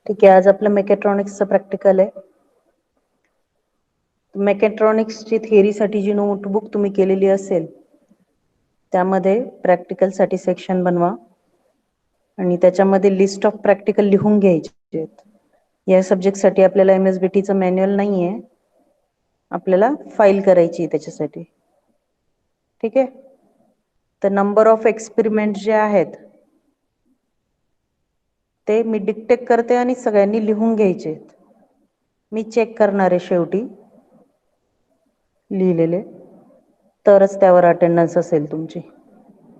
ठीक आहे, आज आपलं मेकॅट्रॉनिक्सचं प्रॅक्टिकल आहे. मेकॅट्रॉनिक्सची थेअरीसाठी जी नोटबुक तुम्ही केलेली असेल त्यामध्ये प्रॅक्टिकलसाठी सेक्शन बनवा आणि त्याच्यामध्ये लिस्ट ऑफ प्रॅक्टिकल लिहून घ्यायचे आहेत. या सब्जेक्टसाठी आपल्याला MSBTचं मॅन्युअल नाही आहे, आपल्याला फाईल करायची आहे त्याच्यासाठी. ठीक आहे. तर नंबर ऑफ एक्सपेरिमेंट जे आहेत ते मी डिक्टेट करते आणि सगळ्यांनी लिहून घ्यायचे. मी चेक करणार आहे शेवटी लिहिलेले, तरच त्यावर अटेंडन्स असेल तुमची.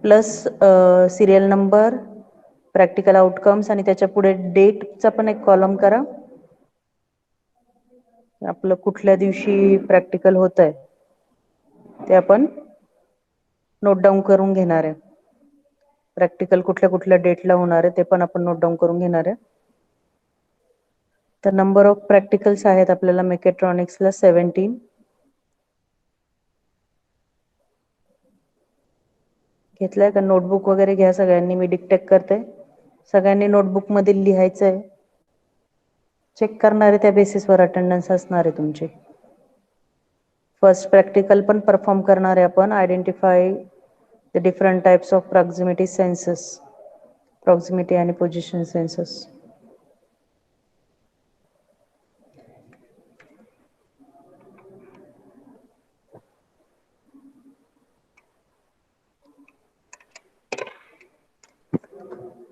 Plus serial number, practical outcomes आणि त्याच्या पुढे डेटचा पण एक कॉलम करा. आपलं कुठल्या दिवशी प्रॅक्टिकल होत आहे ते आपण नोट डाऊन करून घेणार आहे. प्रॅक्टिकल कुठल्या कुठल्या डेटला होणार आहे ते पण आपण नोट डाऊन करून घेणार आहे. तर नंबर ऑफ प्रॅक्टिकल्स आहेत आपल्याला मेकॅट्रॉनिक्सला 17. घेतलाय का? नोटबुक वगैरे घ्या सगळ्यांनी, मी डिक्टेट करते. सगळ्यांनी नोटबुक मध्ये लिहायचं आहे. चेक करणार आहे त्या बेसिसवर अटेंडन्स असणार आहे तुमची. फर्स्ट प्रॅक्टिकल पण परफॉर्म करणार आहे आपण. Identify the different types of proximity sensors, proximity आणि पोझिशन सेन्सस.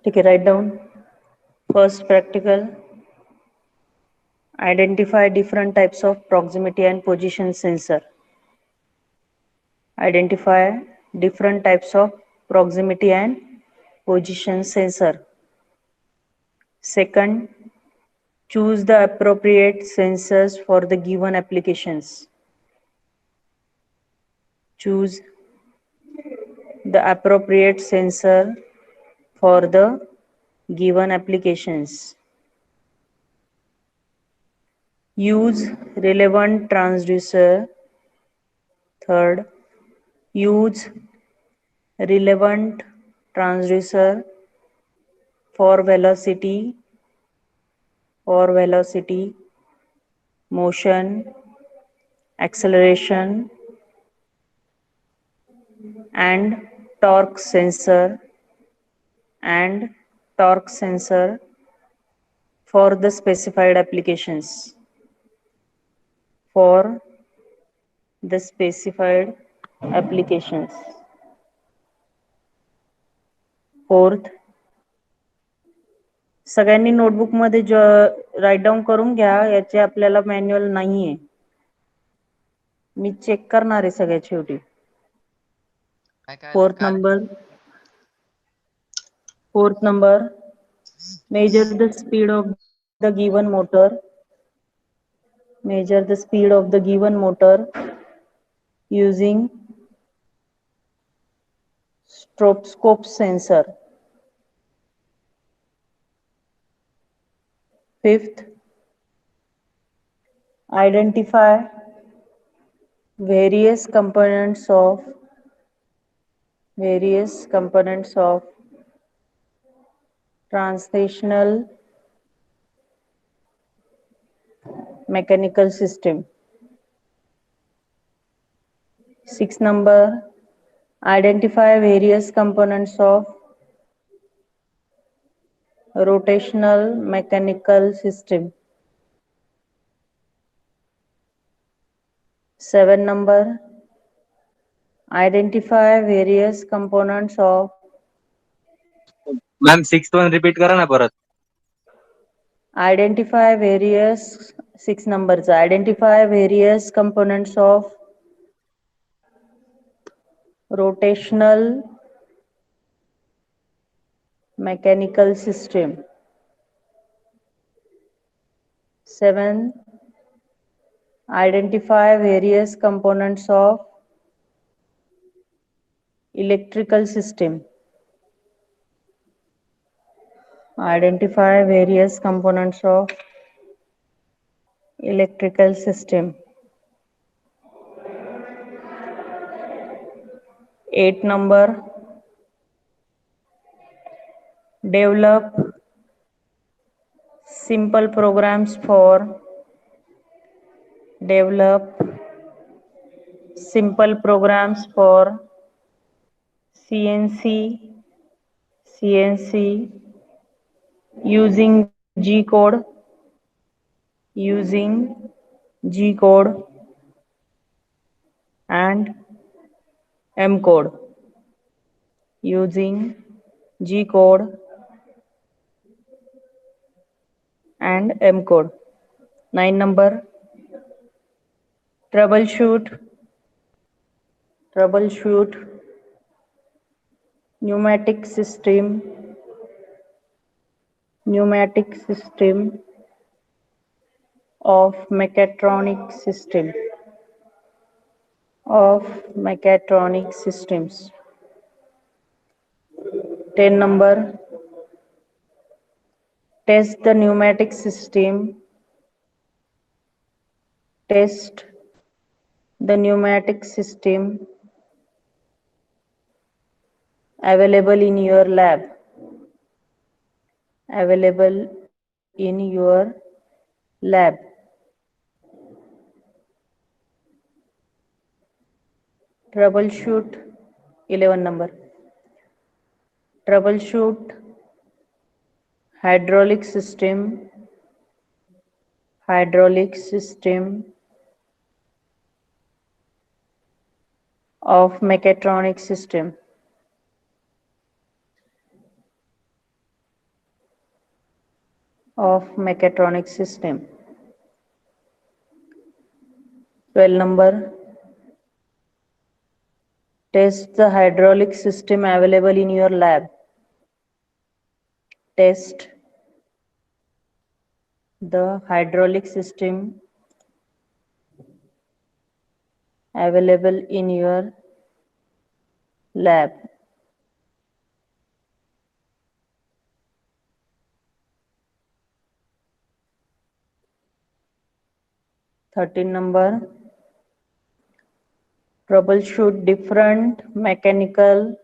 ठीक आहे, write down. First practical, identify different types of proximity and position sensor. Identify different types of proximity and position sensor. Second, choose the appropriate sensors for the given applications. Choose the appropriate sensor for the given applications. Use relevant transducer. Third, use relevant transducer for velocity, motion, acceleration, and torque sensor for the specified applications. Fourth, सगळ्यांनी notebook मध्ये right down करून घ्या. याचे आपल्याला manual नाहीये, मी check करणार आहे सगळ्यात शेवटी. Fourth number, measure the speed of the given motor. Measure the speed of the given motor using stroboscope sensor. Fifth, identify various components of translational mechanical system. Sixth number, identify various components of rotational mechanical system. 7 number, identify various components of. Ma'am 6th one repeat करा ना परत. Identify various 6 numbers. Identify various components of rotational mechanical system. 7, identify various components of electrical system. Identify various components of electrical system. 8 number, develop simple programs for develop simple programs for CNC using G code and M code using G code and M code. 9 number troubleshoot pneumatic system of mechatronic systems. 10 number test the pneumatic system available in your lab 11 number troubleshoot hydraulic system of mechatronic system. 12 number test the hydraulic system available in your lab. Test the hydraulic system available in your lab. Thirteen number troubleshoot different mechanical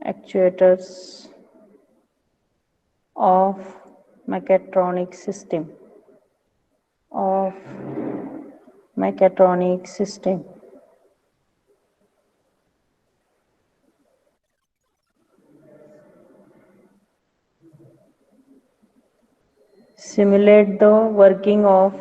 actuators of mechatronic system. Simulate the working of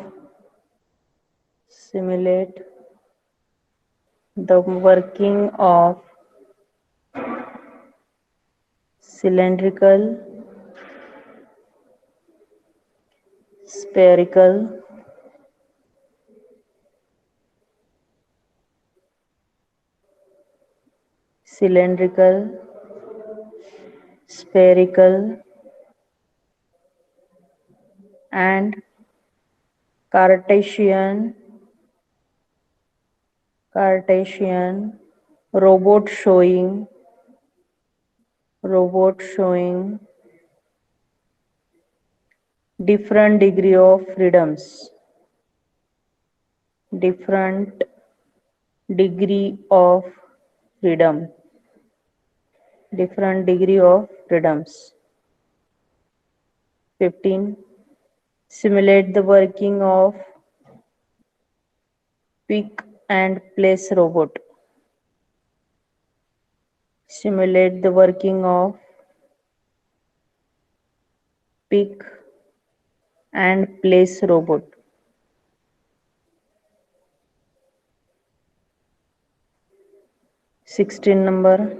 cylindrical, spherical, and Cartesian robot showing different degree of freedoms. Different degree of freedoms. 15. Simulate the working of pick and place robot. Simulate the working of pick and place robot. 16 number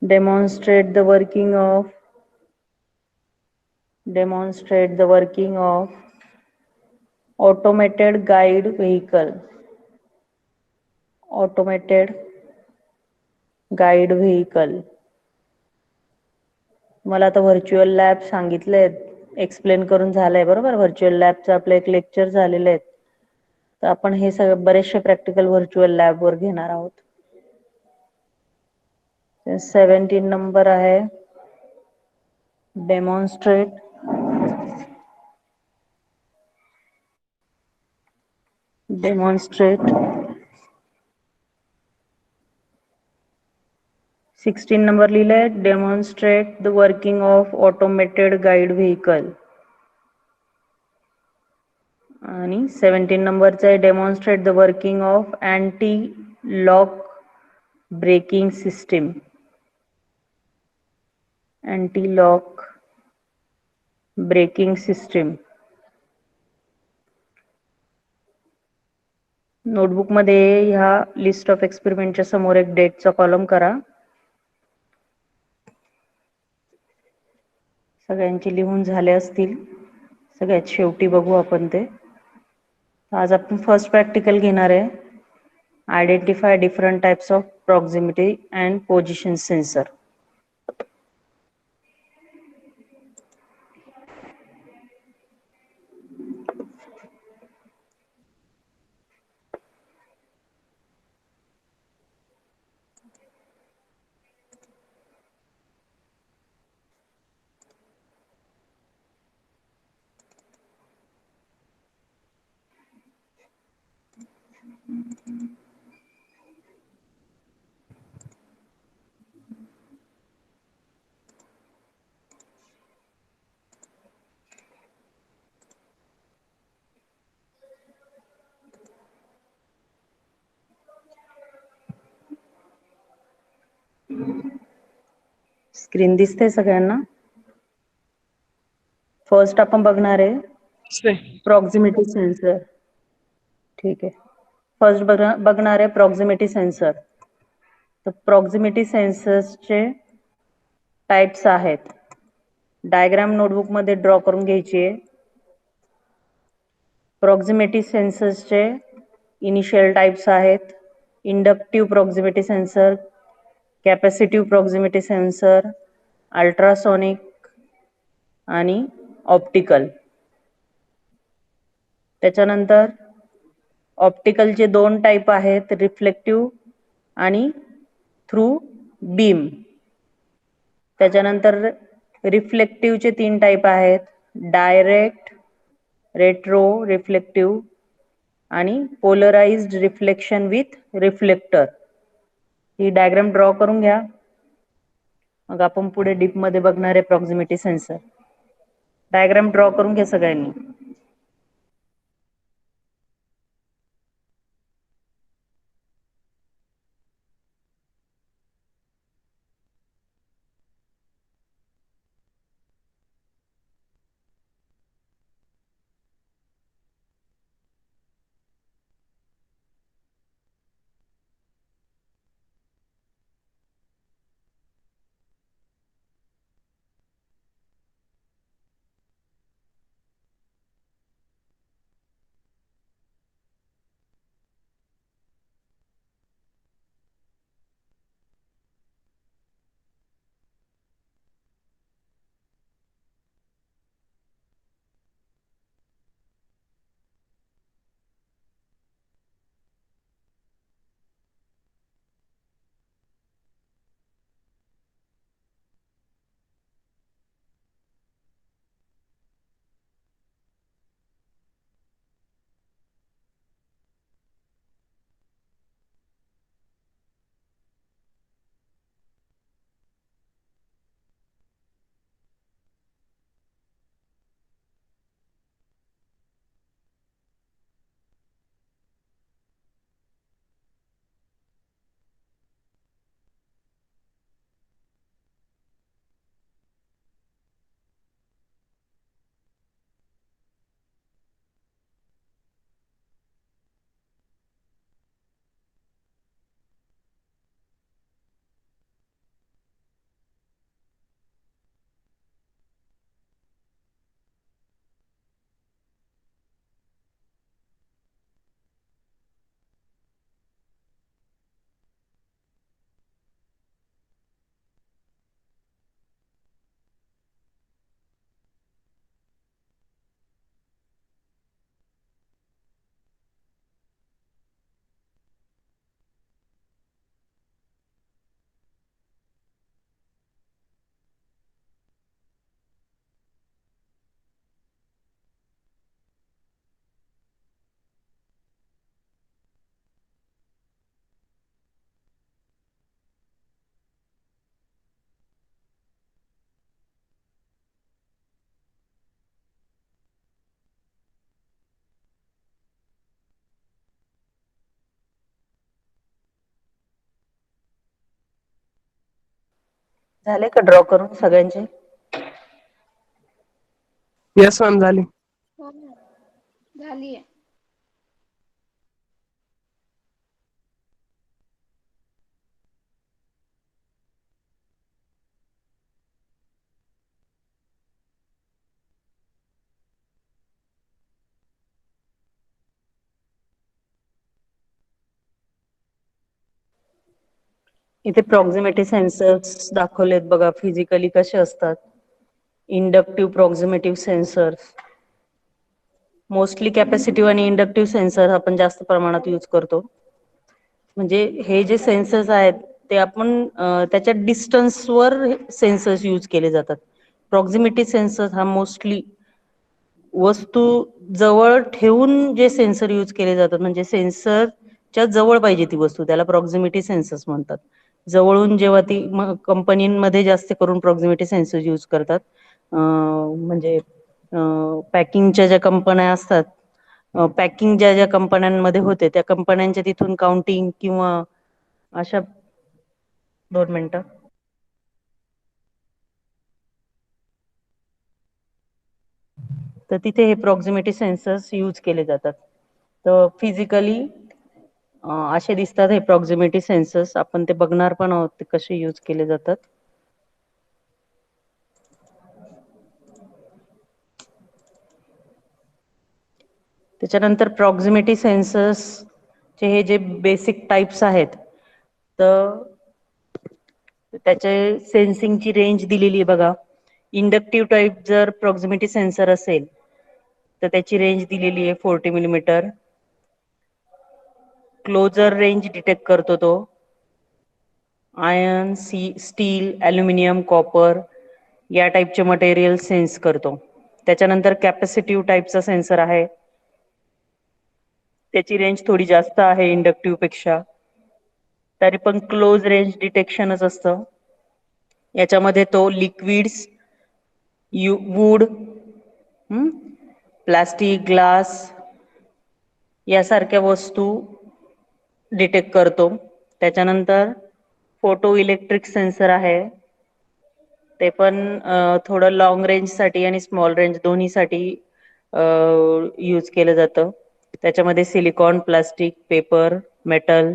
demonstrate the working of automated guide vehicle. मला आता virtual lab सांगितले explain करून झालंय बरोबर. Virtual लॅबचं आपलं एक lecture झालेलं आहे. तर आपण हे सगळे बरेचसे प्रॅक्टिकल व्हर्च्युअल लॅब वर घेणार आहोत. 17 नंबर आहे demonstrate 16 नंबर लिहिलंय demonstrate the working of automated guide vehicle आणि 17 नंबरचं आहे demonstrate the working of anti lock braking system. anti lock braking system. Notebook मध्ये ह्या लिस्ट ऑफ एक्सपेरिमेंटच्या समोर एक डेटचा कॉलम करा. सगळ्यांची लिहून झाले असतील. सगळ्यात शेवटी बघू आपण ते. आज आपण फर्स्ट प्रॅक्टिकल घेणार आहे. Identify different types of proximity and position sensor. Screen दिसते सगळ्यांना? फर्स्ट आपण बघणार आहे प्रॉक्सिमिटी सेन्सर. ठीक आहे. फर्स्ट बघणार आहे प्रॉक्सिमिटी सेन्सर. तर प्रॉक्सिमिटी सेन्सर्सचे टाइप्स आहेत. डायग्राम नोटबुक मध्ये ड्रॉ करून घ्यायची आहे. प्रॉक्सिमिटी सेन्सर्सचे इनिशियल टाइप्स आहेत. Inductive proximity sensor, capacitive proximity sensor, ultrasonic आणि ऑप्टिकल. त्याच्यानंतर ऑप्टिकलचे दोन टाइप आहेत, रिफ्लेक्टिव्ह आणि थ्रू बीम. त्याच्यानंतर रिफ्लेक्टिव्हचे तीन टाइप आहेत, डायरेक्ट, रेट्रो रिफ्लेक्टिव्ह आणि पोलराइज्ड रिफ्लेक्शन विथ रिफ्लेक्टर. ही डायग्राम ड्रॉ करून घ्या. मग आपण पुढे डीप मध्ये बघणार आहे प्रॉक्सिमिटी सेन्सर. डायग्राम ड्रॉ करून घ्या सगळ्यांनी. झाले का ड्रॉ करून सगळ्यांचे? येस मॅम झाली. हो मॅम झाली आहे. इथे प्रॉक्सिमिटी सेन्सर्स दाखवलेत बघा, फिजिकली कसे असतात. इंडक्टिव्ह प्रॉक्सिमेटिव्ह सेन्सर्स, मोस्टली कॅपॅसिटिव्ह आणि इंडक्टिव्ह सेन्सर आपण जास्त प्रमाणात यूज करतो. म्हणजे हे जे सेन्सर्स आहेत ते आपण त्याच्या डिस्टन्सवर सेन्सर्स यूज केले जातात. प्रॉक्सिमिटी सेन्सर्स हा मोस्टली वस्तू जवळ ठेवून जे सेन्सर यूज केले जातात, म्हणजे सेन्सरच्या जवळ पाहिजे ती वस्तू, त्याला प्रॉक्सिमिटी सेन्सर्स म्हणतात. जवळून जेव्हा ती कंपनीमध्ये जास्त करून प्रॉक्सिमिटी सेन्सर यूज करतात. म्हणजे पॅकिंगच्या ज्या कंपन्या असतात, पॅकिंग ज्या ज्या कंपन्यांमध्ये होते त्या कंपन्यांच्या तिथून काउंटिंग किंवा अशा 2 मिनिटं. तर तिथे हे प्रॉक्सिमिटी सेन्सर्स यूज केले जातात. तर फिजिकली असे दिसतात हे प्रॉक्सिमिटी सेन्सर्स. आपण ते बघणार पण आहोत ते कसे यूज केले जातात. त्याच्यानंतर प्रॉक्सिमिटी सेन्सर्सचे हे जे बेसिक टाइप्स आहेत, तर त्याचे सेन्सिंगची रेंज दिलेली आहे बघा. इंडक्टिव्ह टाइप जर प्रॉक्सिमिटी सेन्सर असेल तर त्याची रेंज दिलेली आहे 40 मिलीमीटर. क्लोजर रेंज डिटेक्ट करतो तो. आयर्न, स्टील, ॲल्युमिनियम, कॉपर या टाईपचे मटेरियल सेन्स करतो. त्याच्यानंतर कॅपॅसिटिव्ह टाईपचा सेन्सर आहे, त्याची रेंज थोडी जास्त आहे इंडक्टिव्ह पेक्षा, तरी पण क्लोज रेंज डिटेक्शनच असतं. याच्यामध्ये तो लिक्विड्स, वूड, प्लास्टिक, ग्लास यासारख्या वस्तू डिटेक्ट करतो. त्याच्यानंतर फोटो इलेक्ट्रिक सेन्सर आहे, ते पण थोडं लॉंग रेंजसाठी आणि स्मॉल रेंज दोन्हीसाठी यूज केलं जातं. त्याच्यामध्ये सिलिकॉन, प्लास्टिक, पेपर, मेटल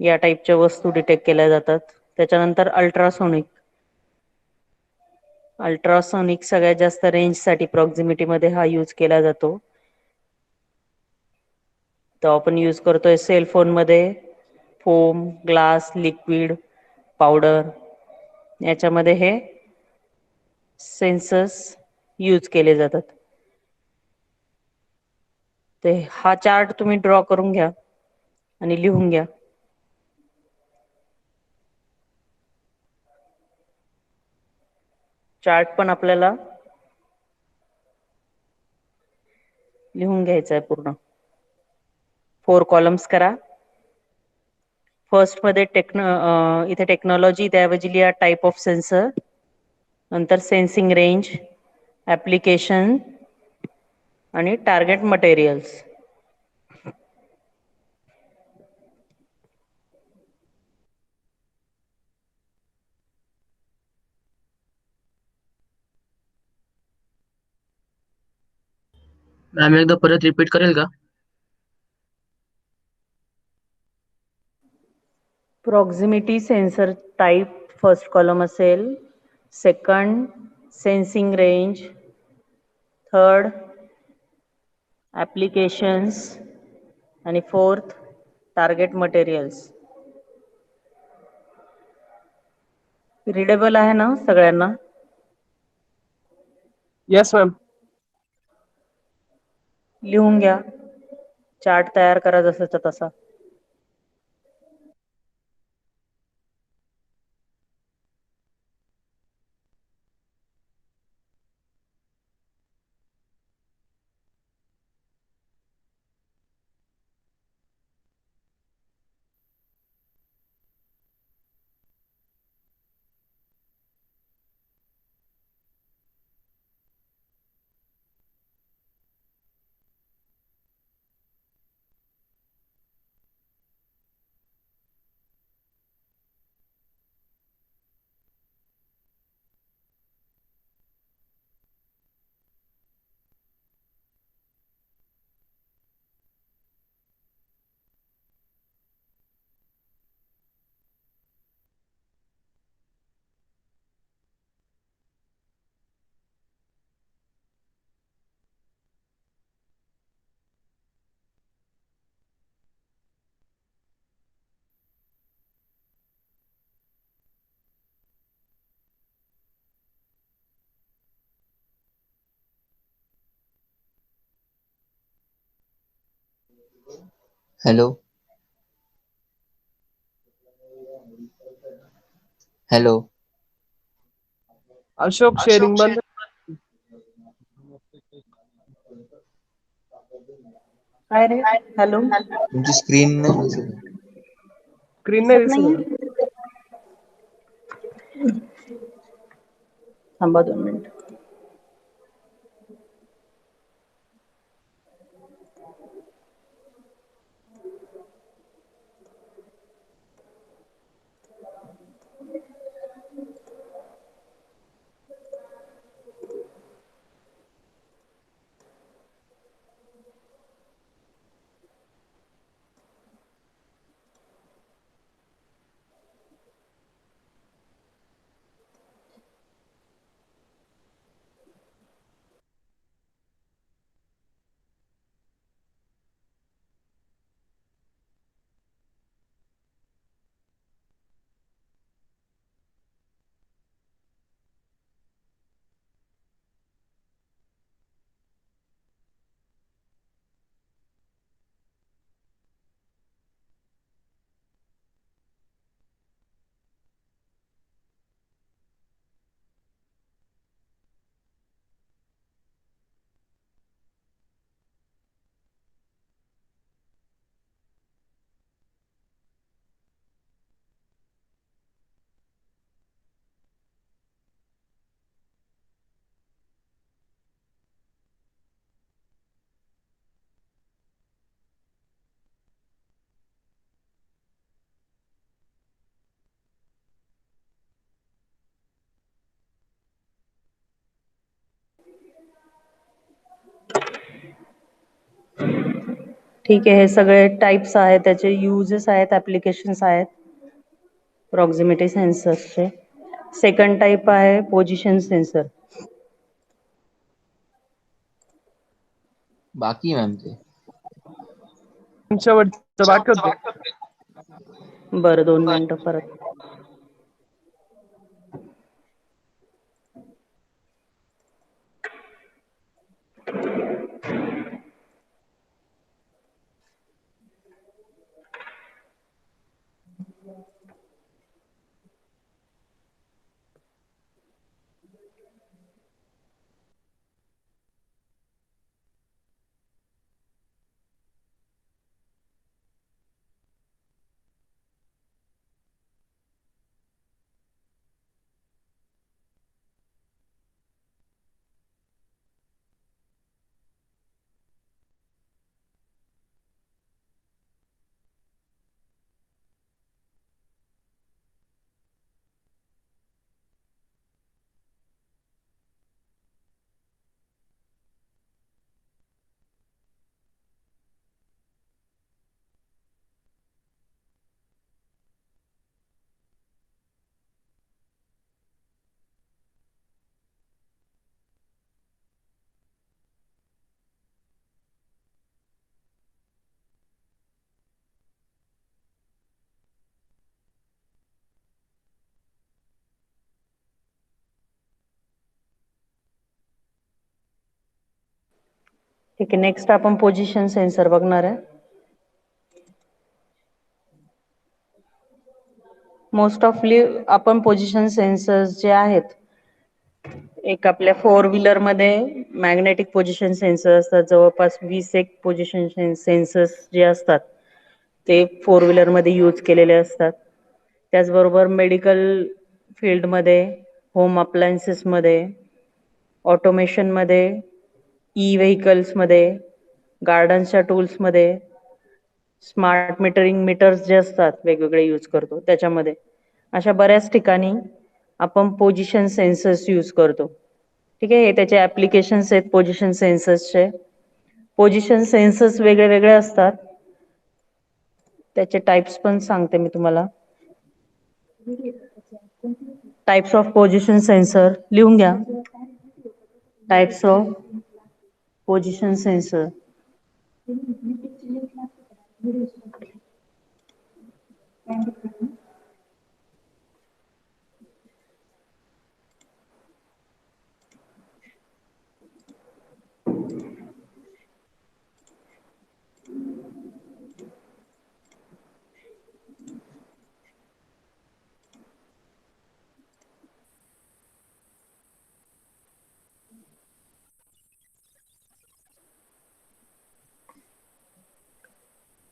या टाईपच्या वस्तू डिटेक्ट केल्या जातात. त्याच्यानंतर अल्ट्रासोनिक सगळ्यात जास्त रेंजसाठी प्रॉक्सिमिटीमध्ये हा यूज केला जातो. तो आपण यूज करतोय सेलफोनमध्ये, फोम, ग्लास, लिक्विड, पावडर याच्यामध्ये हे सेन्सर्स यूज केले जातात. ते हा चार्ट तुम्ही ड्रॉ करून घ्या आणि लिहून घ्या. चार्ट पण आपल्याला लिहून घ्यायचा आहे पूर्ण. 4 कॉलम्स करा. फर्स्ट मध्ये इथे टेक्नॉलॉजी, त्याऐवजी लिहा टाइप ऑफ सेन्सर, नंतर सेन्सिंग रेंज, ऍप्लिकेशन आणि टार्गेट मटेरियल्स. मॅम एकदा परत रिपीट करेल का? Proximity sensor type first column असेल, second sensing range, third applications आणि फोर्थ टार्गेट मटेरियल्स. रीडेबल आहे ना सगळ्यांना? Yes ma'am. लिहून घ्या, चार्ट तयार करा जसाचा तसा. हेलो हेलो अशोक शेअरिंग बंद. काय रे? हॅलो, तुमची स्क्रीन नाही दिसत आहे. स्क्रीन नाही दिसत नाहीये? आहे. थांबा 2 मिनिट. ठीक आहे, हे सगळे टाइप्स आहेत, त्याचे युजेस आहेत, ऍप्लिकेशन्स आहेत प्रॉक्सिमिटी सेन्सर्सचे. सेकंड टाइप आहे पोझिशन सेन्सर. बाकी आहे मॅम ते. शेवटचं बाकी होतं. बरं 2 मिनिटं परत. ठीक आहे, नेक्स्ट आपण पोझिशन सेन्सर बघणार आहे. मोस्ट ऑफली आपण पोझिशन सेन्सर्स जे आहेत, एक आपल्या 4 व्हीलर मध्ये मॅग्नेटिक पोझिशन सेन्सर असतात. जवळपास 20 एक पोझिशन सेन्सर्स जे असतात ते 4 व्हीलर मध्ये यूज केलेले असतात. त्याचबरोबर मेडिकल फील्डमध्ये, होम अप्लायन्सेसमध्ये, ऑटोमेशनमध्ये, व्हेकल्समध्ये, गार्डन्सच्या टूल्समध्ये, स्मार्ट मीटर्स जे असतात वेगवेगळे यूज करतो त्याच्यामध्ये. अशा बऱ्याच ठिकाणी आपण पोझिशन सेन्सर्स यूज करतो. ठीक आहे, हे त्याचे ऍप्लिकेशन्स आहेत पोझिशन सेन्सर्सचे. पोझिशन सेन्सर्स वेगळे वेगळे असतात. त्याचे टाइप्स पण सांगते मी तुम्हाला. टाइप्स ऑफ पोझिशन सेन्सर लिहून घ्या. Types of position sensor.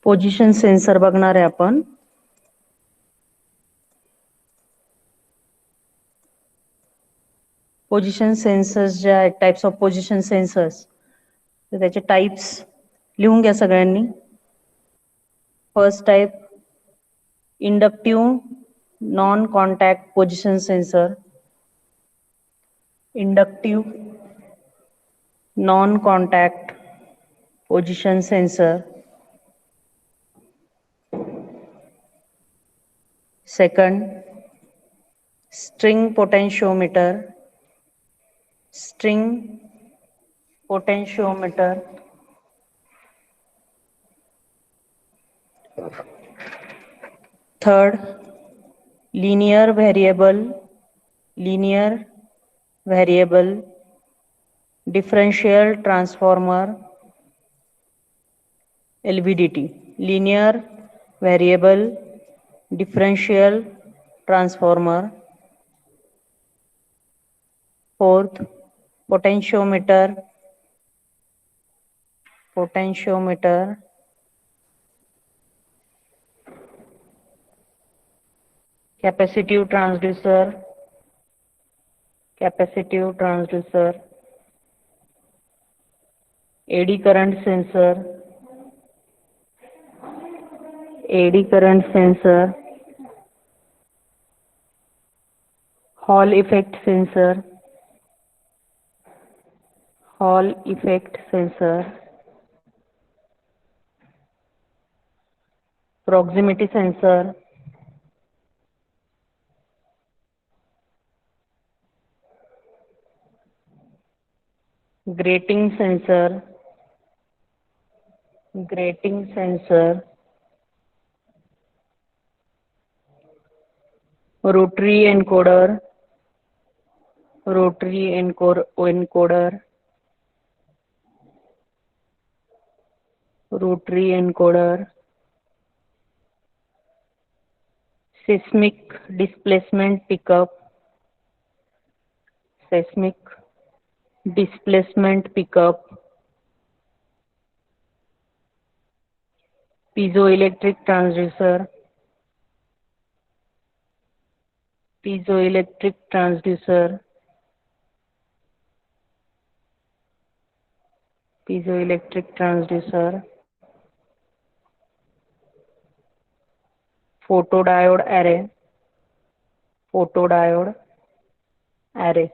Position sensor बघणार आहे आपण. पोझिशन सेन्सर्स ज्या आहेत, टाइप्स ऑफ पोझिशन सेन्सर्स, तर त्याचे टाइप्स लिहून घ्या सगळ्यांनी. First type inductive non contact position sensor. Inductive non contact position sensor. Second, string potentiometer. String potentiometer. Third, linear variable differential transformer, LVDT. linear variable differential transformer. Fourth, potentiometer. Capacitive transducer. AD current sensor. Hall effect sensor. Proximity sensor. Grating sensor. Rotary encoder. Seismic displacement pickup. Piezoelectric transducer. Photodiode array.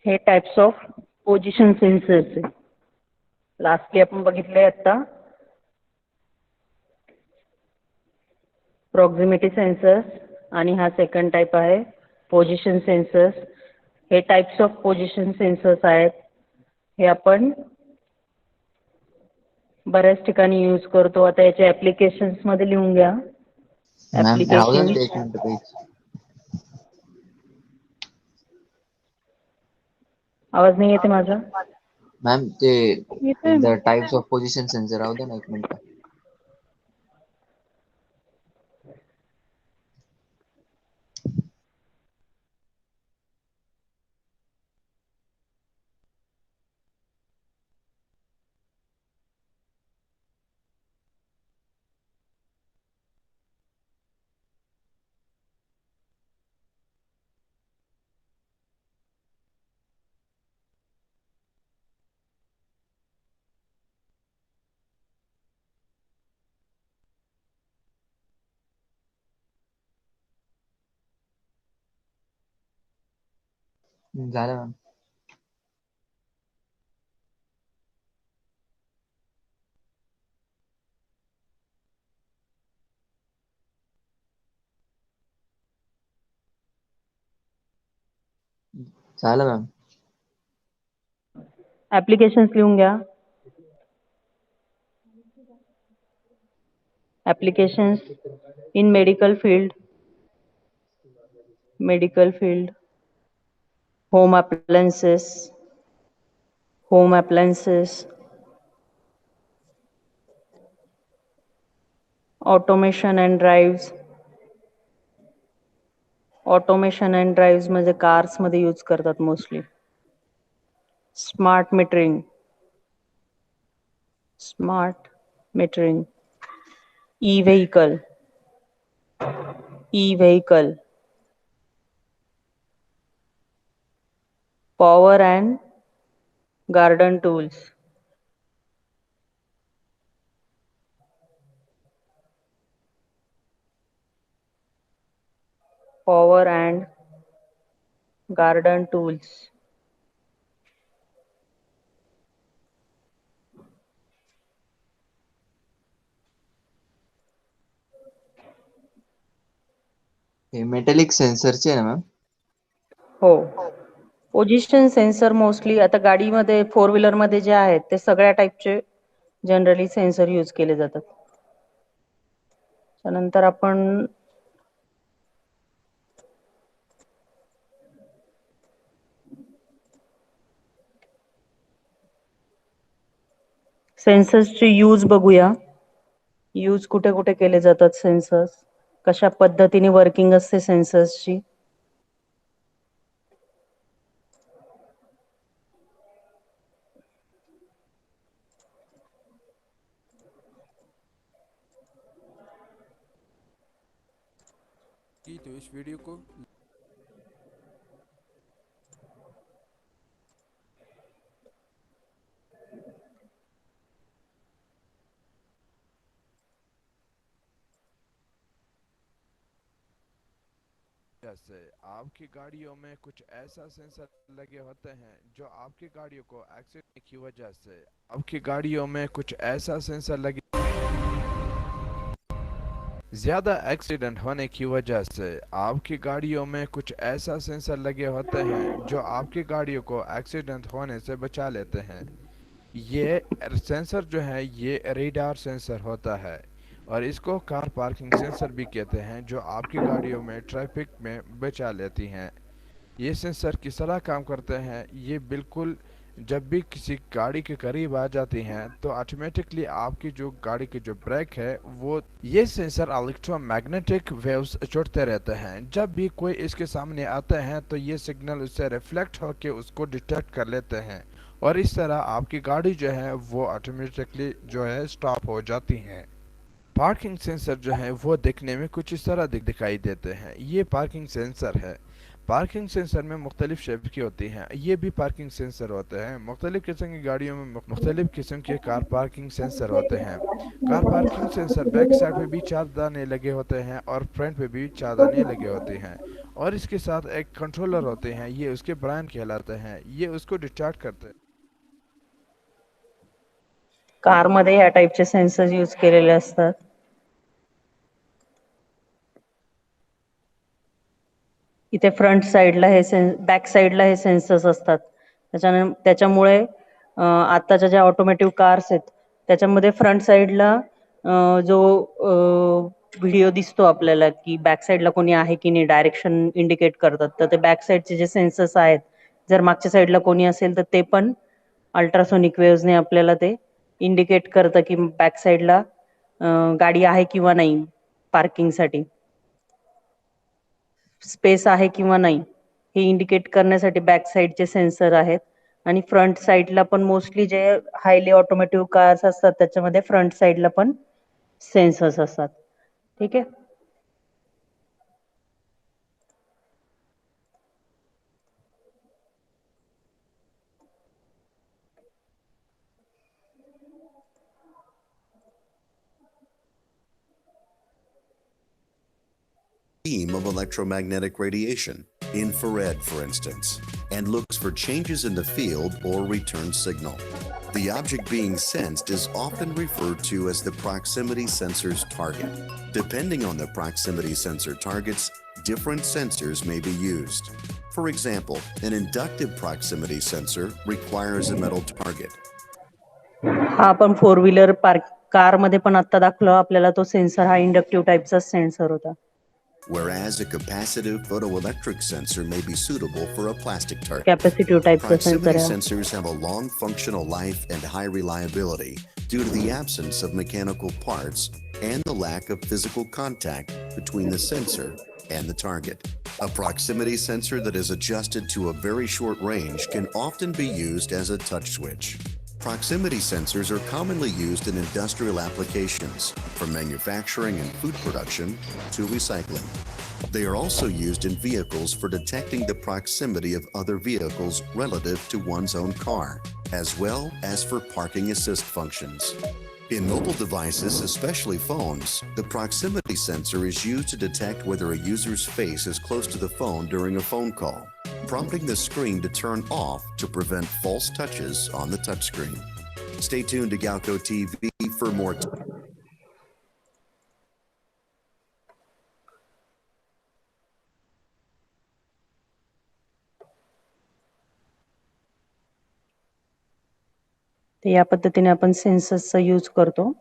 हे types of position sensors. Lastly आपण बघितलंय आता proximity sensors, आणि हा second type आहे position sensors. हे types of position sensors आहेत. हे आपण बऱ्याच ठिकाणी यूज करतो. आता याचे ऍप्लिकेशन्स मध्ये लिहून घ्या. मॅम राहू द्या ना ते 1 मिनिट please. आवाज नाही येते माझा? मॅम ते येतोय the types of position sensor राहू द्या ना 1 मिनिट. झालं मॅम. झालं मॅम. ऍप्लिकेशन्स लिहून घ्या. Applications in medical field. Home appliances. Automation and drives म्हणजे कार्स मध्ये यूज करतात mostly. Smart metering, smart metering, e vehicle, e vehicle, power end garden tools, power end garden tools, हे metallic सेन्सरचे आहे ना ma'am? हो. Position sensor mostly आता गाडीमध्ये four wheeler मध्ये जे आहेत ते सगळ्या टाईपचे जनरली सेन्सर यूज केले जातात. त्यानंतर आपण सेन्सर्सचे यूज बघूया. यूज कुठे कुठे केले जातात सेन्सर्स, कशा पद्धतीने वर्किंग असते सेन्सर्सची. की तो इस वीडियो को जैसे आपकी गाड़ियों में कुछ ऐसा सेंसर लगे होते हैं जो आपकी गाड़ियों को एक्सीडेंट की वजह से आपकी गाड़ियों में कुछ ऐसा सेंसर लगे ज्यादा एक्सीडेंट होने की वजह से आपकी गाड़ियों में कुछ ऐसा सेंसर लगे होते हैं जो आपकी गाड़ियों को एक्सीडेंट होने से बचा लेते हैं। ये सेंसर जो है ये रेडार सेंसर होता है और इसको कार पार्किंग सेंसर भी कहते हैं, जो आपकी गाड़ियों में ट्रैफिक में बचा लेती हैं। ये सेंसर किस तरह काम करते हैं, ये बिल्कुल जब भी किसी गाड़ी के करीब आ जाती हैं तो ऑटोमेटिकली आपकी जो गाड़ी की जो ब्रेक है वो ये सेंसर इलेक्ट्रोमैग्नेटिक वेव्स छोड़ते रहते हैं। जब भी कोई इसके सामने आता है तो ये सिग्नल उससे रिफ्लेक्ट होकर उसको डिटेक्ट कर लेते हैं और इस तरह आपकी गाड़ी जो है वो ऑटोमेटिकली जो है स्टॉप हो जाती है। पार्किंग सेंसर जो है वो दिखने में कुछ इस तरह दिखाई देते हैं। ये पार्किंग सेंसर है। पार्किंग सेंसर में मुख्तलिफ शेप की होती हैं। ये भी पार्किंग सेंसर होते हैं। मुख्तलिफ किस्म की गाड़ियों में मुख्तलिफ किस्म के कार पार्किंग सेंसर होते हैं। Car parking sensor back side पे भी 4 दाने लगे होते हैं और फ्रंट पे भी 4 दाने लगे होते हैं और इसके साथ एक कंट्रोलर होते हैं, ये उसके ब्रेन कहलाते हैं। ये उसको डिस्चार्ज करते हैं। कारमध्ये या टाईपचे सेन्सर्स यूज केलेले असतात. इथे फ्रंट साइडला हे बॅक साइडला हे सेन्सर्स असतात. त्याच्यामुळे आताच्या ज्या ऑटोमॅटिव्ह कार्स आहेत त्याच्यामध्ये फ्रंट साइडला जो व्हिडिओ दिसतो आपल्याला की बॅक साइडला कोणी आहे की नाही डायरेक्शन इंडिकेट करतात. तर ते बॅक साइडचे जे सेन्सर्स आहेत, जर मागच्या साइडला कोणी असेल तर ते पण अल्ट्रासोनिक वेव्हजने आपल्याला ते इंडिकेट करतं की बॅक साइडला गाडी आहे किंवा नाही, पार्किंगसाठी स्पेस आहे किंवा नाही हे इंडिकेट करण्यासाठी बॅक साइडचे सेन्सर आहेत. आणि फ्रंट साइडला पण मोस्टली जे हायली ऑटोमॅटिव्ह कार्स असतात त्याच्यामध्ये फ्रंट साइडला पण सेन्सर्स असतात. ठीक आहे. Beam of electromagnetic radiation, infrared for instance, and looks for changes in the field or return signal. The object being sensed is often referred to as the proximity sensor's target. Depending on the proximity sensor targets, different sensors may be used. For example, an inductive proximity sensor requires a metal target. हा आपण four wheeler car मध्ये पण आता दाखवला आपल्याला तो sensor हा inductive टाईपचा सेन्सर होता. Whereas a capacitive photoelectric sensor may be suitable for a plastic target. Capacitive टाईपचा सेन्सर Proximity आहे. sensors have a long functional life and high reliability due to the absence of mechanical parts and the lack of physical contact between the sensor and the target. A proximity sensor that is adjusted to a very short range can often be used as a touch switch. Proximity sensors are commonly used in industrial applications, from manufacturing and food production to recycling. They are also used in vehicles for detecting the proximity of other vehicles relative to one's own car, as well as for parking assist functions. In mobile devices, especially phones, the proximity sensor is used to detect whether a user's face is close to the phone during a phone call, prompting the screen to turn off to prevent false touches on the touchscreen. Stay tuned to Galco TV for more. तर या पद्धतीने आपण सेन्सर्सचा use करतो.